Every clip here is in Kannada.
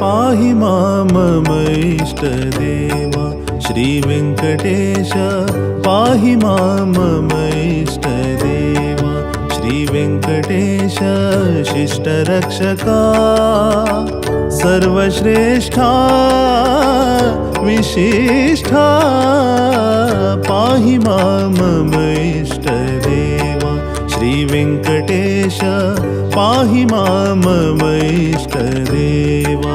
पाहि मां मम इष्टदेवा श्रीवेङ्कटेश पाहि मां मम इष्टदेवा श्रीवेङ्कटेश शिष्टरक्षका सर्वश्रेष्ठा विशिष्टा पाहि मां मम इष्टदेवा श्रीवेङ्कटेश पाहि मां मम इष्टदेवा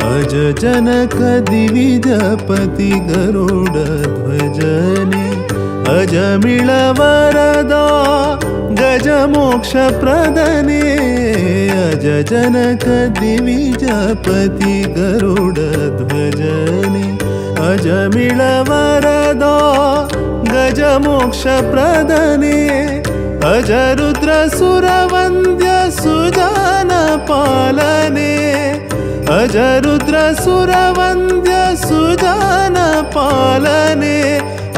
अज जनक दिविजपति गरुडध्वजने अजमिळ वरदा गजमोक्षप्रदने अज जनक दिविजपति गरुडध्वजने अजमिळ वरदा गजमोक्षप्रदने अज रुद्रसुरवन्द्य सुजानपालने अज रुद्रसुरवन्द्य सुजानपालने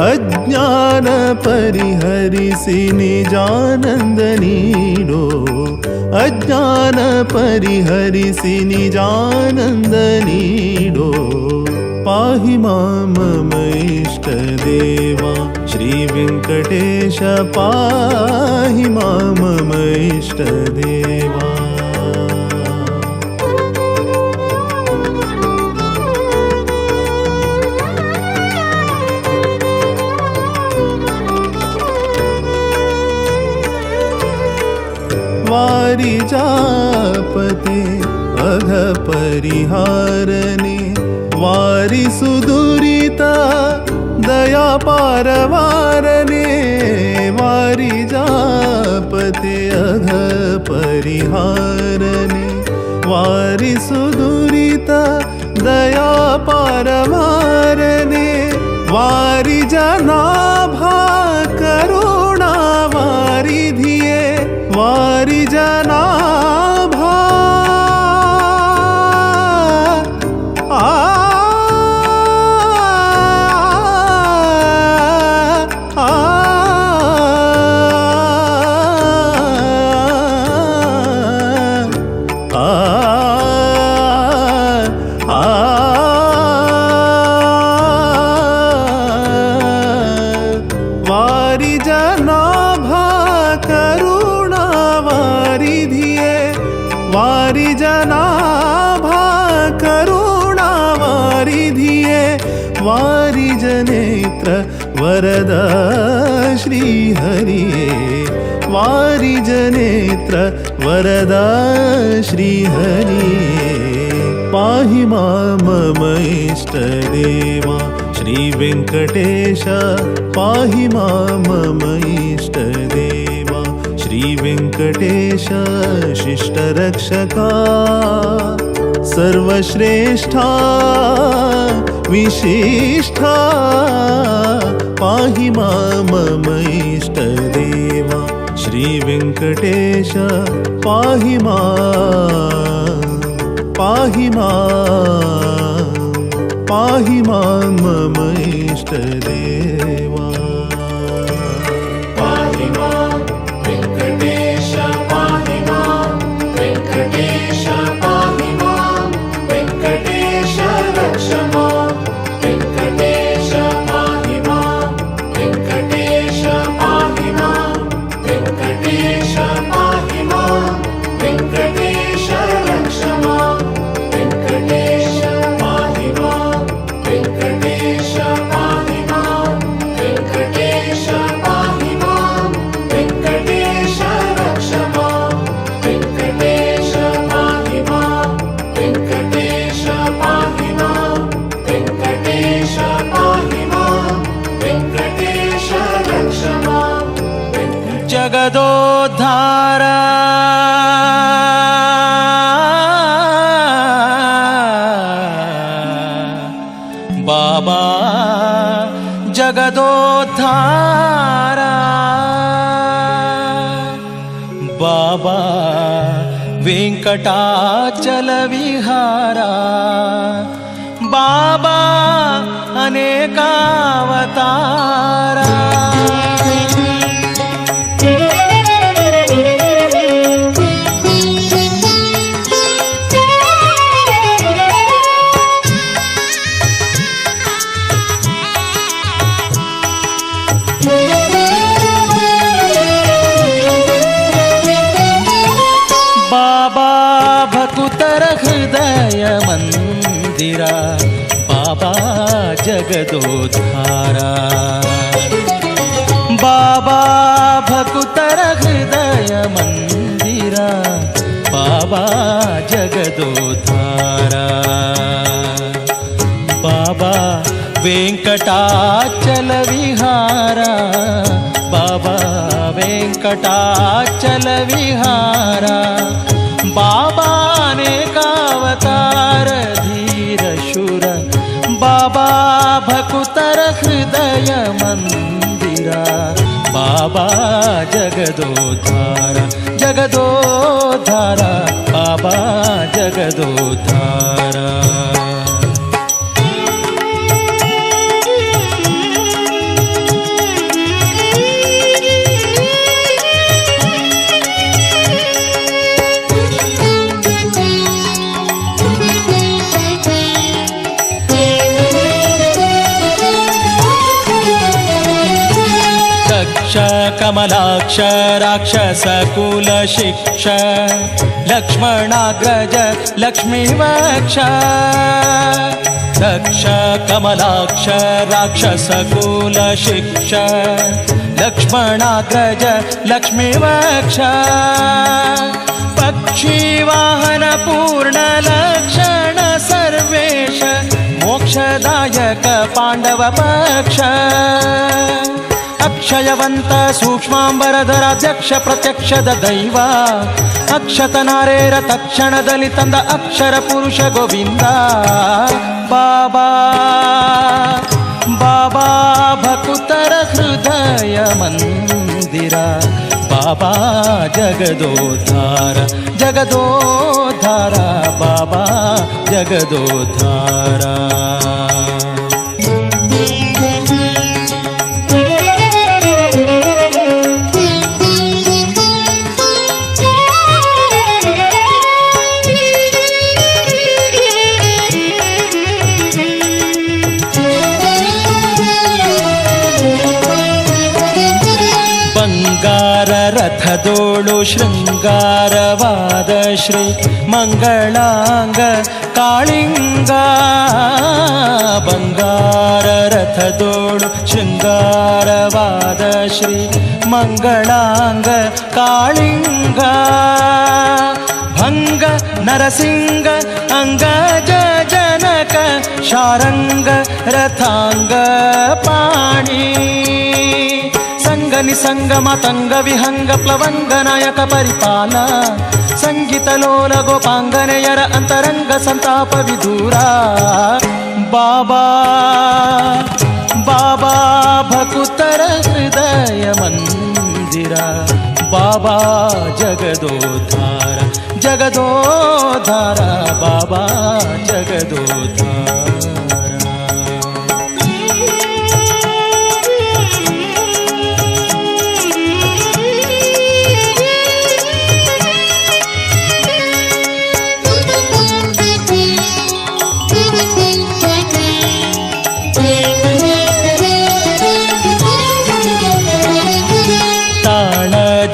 अज्ञान परिहरिसि निजानन्द नीडो अज्ञान परिहरिसि निजानन्द नीडो पाहि मां मम इष्टदेवा श्रीवेङ्कटेश पाहि मां मम इष्टदेवा वारिजापते अघ परिहारने वारि सुदुरिता दया पारवारने वारिजापते अघ परिहारने वारि सुदुरिता दया पारवारने वारि जनाभा करुणा वारिधिये वारि जनाभा वारि जनाभा करुणा वारिधिये वारि जनाभा करुणा वारिधिये वारि जनेत्र वरदा श्रीहरिये वारि जनेत्र वरदा श्रीहरिये पाहि मां मम इष्टदेवा श्रीवेङ्कटेश पाहि मां मम इष्टदेवा श्रीवेङ्कटेश शिष्टरक्षका सर्वश्रेष्ठा विशिष्टा पाहि मां मम इष्टदेवा श्रीवेङ्कटेश पाहि मां मम इष्टदेवा। ಜಗದೋದ್ಧಾರ ಬಾಬಾ ಜಗದೋದ್ಧಾರ ಬಾಬಾ ವೆಂಕಟಾಚಲ ವಿಹಾರ ಬಾಬಾ ಅನೇಕಾವತಾರ ಬಾಬಾ ಭಕುತರ ಹೃದಯ ಮಂದಿರ ಬಾಬಾ ಜಗದೋದ್ಧಾರ ಬಾಬಾ ಭಕುತರ ಹೃದಯ ಮಂದಿರ ಬಾಬಾ ಜಗದೋದ್ಧಾರ ಬಾಬಾ ವೆಂಕಟಾಚಲ ವಿಹಾರ ಬಾಬಾ ವೆಂಕಟಾಚಲ ವಿಹಾರ ಬಾಬಾ ಅನೇಕಾವತಾರ ಧೀರ ಶೂರ ಬಾಬಾ ಭಕುತರ ಹೃದಯ ಮಂದಿರ ಬಾಬಾ ಜಗದೋದ್ಧಾರ ಜಗದೋದ್ಧಾರ ಬಾಬಾ ಜಗದೋದ್ಧಾರ ಕಮಲಾಕ್ಷ ರಾಕ್ಷಸ ಕುಲ ಶಿಕ್ಷ ಲಕ್ಷ್ಮಣಾಗ್ರಜ ಲಕ್ಷ್ಮೀವಕ್ಷ ದಕ್ಷ ಕಮಲಾಕ್ಷ ರಾಕ್ಷಸ ಕುಲ ಶಿಕ್ಷ ಲಕ್ಷ್ಮಣಾಗ್ರಜ ಲಕ್ಷ್ಮೀವಕ್ಷ ಪಕ್ಷಿ ವಾಹನ ಪೂರ್ಣ ಲಕ್ಷಣ ಸರ್ವೇಶ ಮೋಕ್ಷದಾಯಕ ಪಾಂಡವ ಪಕ್ಷ ಅಕ್ಷಯವಂತ ಸೂಕ್ಷ್ಮಾಂಬರಧರಾಧ್ಯಕ್ಷ ಪ್ರತ್ಯಕ್ಷದ ದೈವ ಅಕ್ಷತ ನಾರೇರ ತಕ್ಷಣದಲ್ಲಿ ತಂದ ಅಕ್ಷರ ಪುರುಷ ಗೋವಿಂದ ಬಾಬಾ ಬಾಬಾ ಭಕುತರ ಹೃದಯ ಮಂದಿರ ಬಾಬಾ ಜಗದೋದ್ಧಾರ ಜಗದೋದ್ಧಾರ ಬಾಬಾ ಜಗದೋದ್ಧಾರ ರಥದೋಳು ಶೃಂಗಾರವಾದ ಶ್ರೀ ಮಂಗಳಾಂಗ ಕಾಳಿಂಗ ಬಂಗಾರ ರಥದೋಳು ಶೃಂಗಾರವಾದ ಶ್ರೀ ಮಂಗಳಾಂಗ ಕಾಳಿಂಗ ಭಂಗ ನರಸಿಂಗ ಅಂಗಜ ಜನಕ ಶಾರಂಗ ರಥಾಂಗ ಪಾಣಿ ನಿಸಂಗ ಮತಂಗ ವಿಹಂಗ ಪ್ಲವಂಗ ನಾಯಕ ಪರಿಪಾಲ ಸಂಗೀತ ಲೋಲ ಗೋಪಾಂಗನೆಯರ ಅಂತರಂಗ ಸಂತಾಪ ವಿದೂರ ಬಾಬಾ ಬಾಬಾ ಭಕುತರ ಹೃದಯ ಮಂದಿರ ಬಾಬಾ ಜಗದೋದ್ಧಾರ ಜಗದೋದ್ಧಾರ ಬಾಬಾ ಜಗದೋದ್ಧಾರ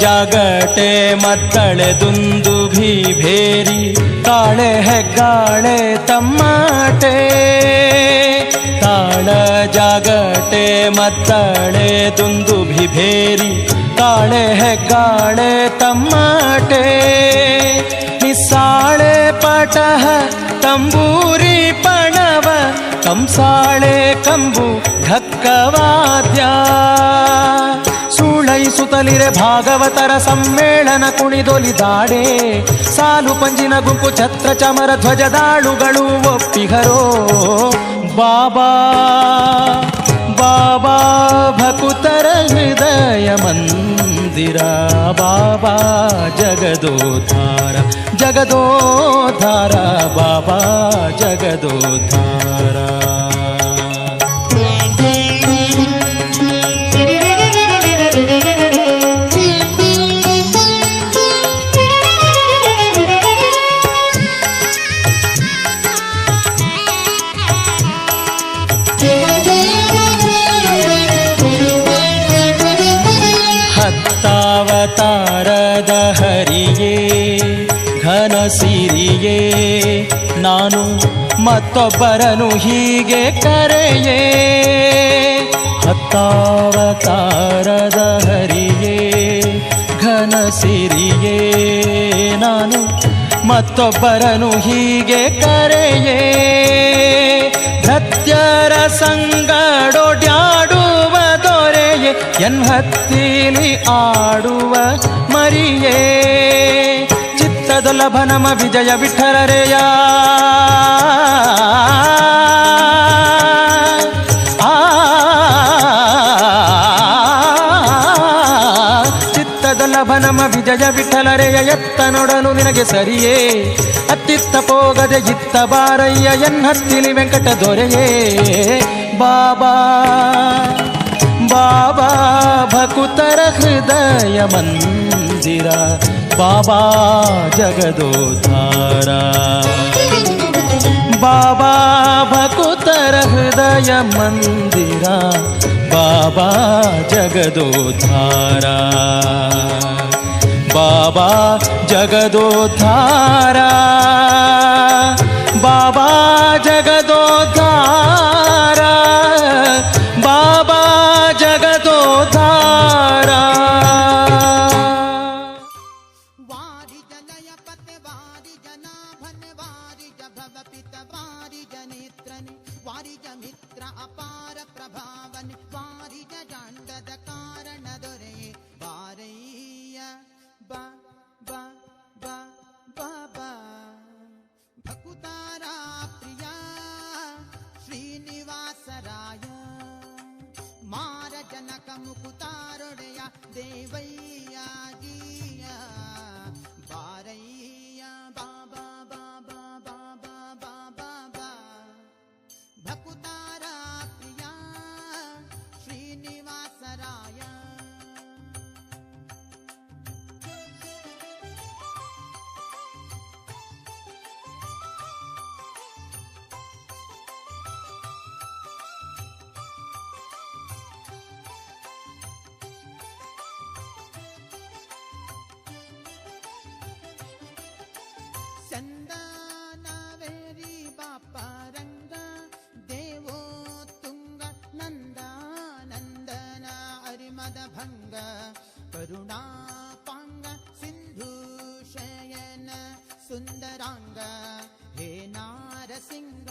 ಜಾಗಟೆ ಮತ್ತಳೆ ದುಂದುಭಿ ಭೇರಿ ಕಾಳೆ ಹೆಗ್ಗಾಳೆ ತಮ್ಮಟೆ ತಾಳ ಜಾಗಟೆ ಮತ್ತಳೆ ದುಂದುಭಿ ಭೇರಿ ಕಾಳೆ ಹೆಗ್ಗಾಳೆ ತಮ್ಮಟೆ ನಿಸ್ಸಾಳೆ ಪಟಹ ತಂಬೂರಿ ಪಣವ ಕಂಸಾಳೆ ಕಂಬು ಢಕ್ಕವಾದ್ಯ ಸುತಲಿರೆ ಭಾಗವತರ ಸಮ್ಮೇಳನ ಕುಣಿದೊಲಿದಾಡೆ ಸಾಲು ಪಂಜಿನ ಗುಂಪು ಛತ್ರ ಚಮರ ಧ್ವಜದಾಳುಗಳು ಒಪ್ಪಿಗರೋ ಬಾಬಾ ಬಾಬಾ ಭಕುತರ ಹೃದಯ ಮಂದಿರ ಬಾಬಾ ಜಗದೋದ್ಧಾರ ಜಗದೋದ್ಧಾರ ಬಾಬಾ ಜಗದೋದ್ಧಾರ. ಹತ್ತಾವತಾರದ ಹರಿಯೇ ಘನ ಸಿರಿಯೇ ನಾನು ಮತ್ತೊಬ್ಬರನು ಹೀಗೆ ಕರೆಯೇ ಹತ್ತಾವತಾರದ ಹರಿಯೇ ಘನ ಸಿರಿಯೇ ನಾನು ಮತ್ತೊಬ್ಬರನು ಹೀಗೆ ಕರೆಯೇ ಭೃತ್ಯರ ಸಂಗಡೊಡ್ಯಾಡುವ ದೊರೆಯೇ ಎನ್ಹತ್ತಿಲಿ ಆಡುವ ಮರಿಯೇ ಚಿತ್ತದೊಲಭ ನಮ ವಿಜಯ ವಿಠಲರೆಯ ಚಿತ್ತದೊಲಭ ನಮ ವಿಜಯ ವಿಠಲರೆಯ ಎತ್ತ ನೋಡಲು ನಿನಗೆ ಸರಿಯೇ ಅತ್ತಿತ್ತ ಪೋಗದೆ ಇತ್ತ ಬಾರಯ್ಯ ಎನ್ಹತ್ತಿಲಿ ವೆಂಕಟ ದೊರೆಯೇ ಬಾಬಾ ಬಾಬಾ ಭಕುತರ ಹೃದಯ ಮಂದಿರ ಬಾಬಾ ಜಗದೋದ್ಧಾರ ಬಾಬಾ ಭಕುತರ ಹೃದಯ ಮಂದಿರ ಬಾಬಾ ಜಗದೋದ್ಧಾರ ಬಾಬಾ ಜಗದೋದ್ಧಾರ ಬಾಬಾ ಜಗದೋದ್ಧಾರ ಬಾಬಾ ಜಗದೋದ್ಧಾರ. ವಾರಿ ಜನಯ ಪತೆ ವಾರಿ ಜನಾಭನ ವಾರಿ ಜಭವ ಪಿತ ವಾರಿ ಜನೇತ್ರನೆ ವಾರಿ ಜ ಮಿತ್ರ ಅಪಾರ ಪ್ರಭಾವನೆ ವಾರಿ ಜಾಂಡದ ಕಾರಣ ದೊರೆಯೇ ಬಾರಯ್ಯ ಬಾ ಬಾ ಬಾ ಬಾಬಾ ಭಕುತಾರ ಪ್ರಿಯ ಶ್ರೀನಿವಾಸರಾಯ ಮಾರ ಜನಕ ಮುಕುತಾರೊಡೆಯ ದೇವಯ್ಯ ಗೀಯ ಬಾರಯ್ಯ ಬಾಬಾ ಬಾಬಾ ಬಾಬಾ ಬಾಬಾ ಬಾ ಭಕುತಾರ ಪ್ರಿಯ ಶ್ರೀನಿವಾಸರಾಯ ಚಂದನವೇರಿ ಬಾಪರಂಗ ದೇವೋ ತುಂಗ ನಂದ ನಂದನ ಅರಿಮದ ಭಂಗ ಕರುಣಾಪಾಂಗ ಸಿಂಧು ಶಯನ ಸುಂದರಾಂಗ ಹೇ ನಾರಸಿಂಗ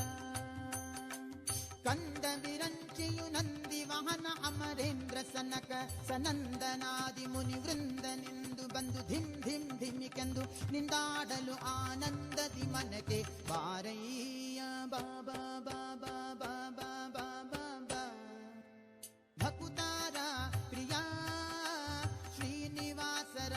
ಕಂದ ವಿರಂಚಿಯು ನಂದಿ ವಾಹನ ಅಮರೇಂದ್ರ ಸನಕ ಸನಂದನಾದಿ ಮುನಿ ವೃಂದನೆಂದು ಬಂದು ಧಿಂ ಧಿಂ ಧಿಮಿಕೆಂದು ನಿಂದಾಡಲು ಆನಂದದಿ ಮನಕ್ಕೆ ಬಾರಯ್ಯ ಬಾಬಾ ಬಾಬಾ ಬಾಬಾ ಬಾಬಾ ಬಾ ಭಕುತಾರ ಪ್ರಿಯ ಶ್ರೀನಿವಾಸರ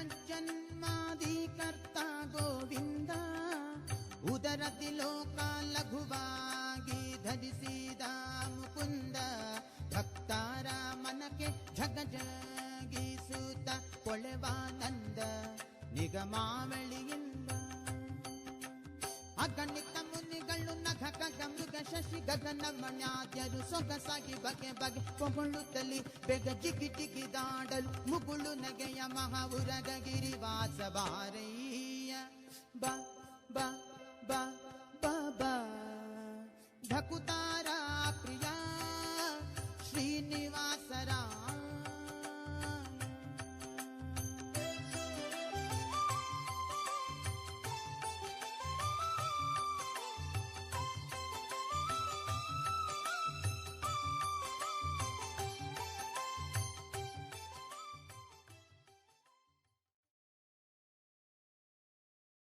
ಜಗಜ್ಜನ್ಮಾದಿ ಕರ್ತ ಗೋವಿಂದ ಉದರದಿ ಲೋಕ ಲಘುವಾಗಿ ಧರಿಸಿದ ಮುಕುಂದ ಭಕ್ತರ ಮನಕ್ಕೆ ಝಗ ಜಗಿಸುತ್ತ ಕೊಳೆವಾನಂದ ನಿಗಮಾವಳಿಯಿಂದ ಅಗಣಿತ ಮುನಿಗಳು ನಖ ಖಗ ಮೃಗ ಶಶಿ ಗಗನ ಮಣ್ಯಾದ್ಯರು ಸೊಗಸಾಗಿ ಬಗೆ ಬಗೆ ಪೊಗಳುತ್ತಲಿ ಬೇಗ ಜಿಗಿ ಜಿಗಿದಾಡಲು ಮುಗುಳು ನಗೆಯ ಮಹಾವುರಗ ಗಿರಿವಾಸ ಬಾರಯ್ಯ ಬಾ ಬಾ ಬಾ ಬಾ ಬಾ ಢಕುತಾರ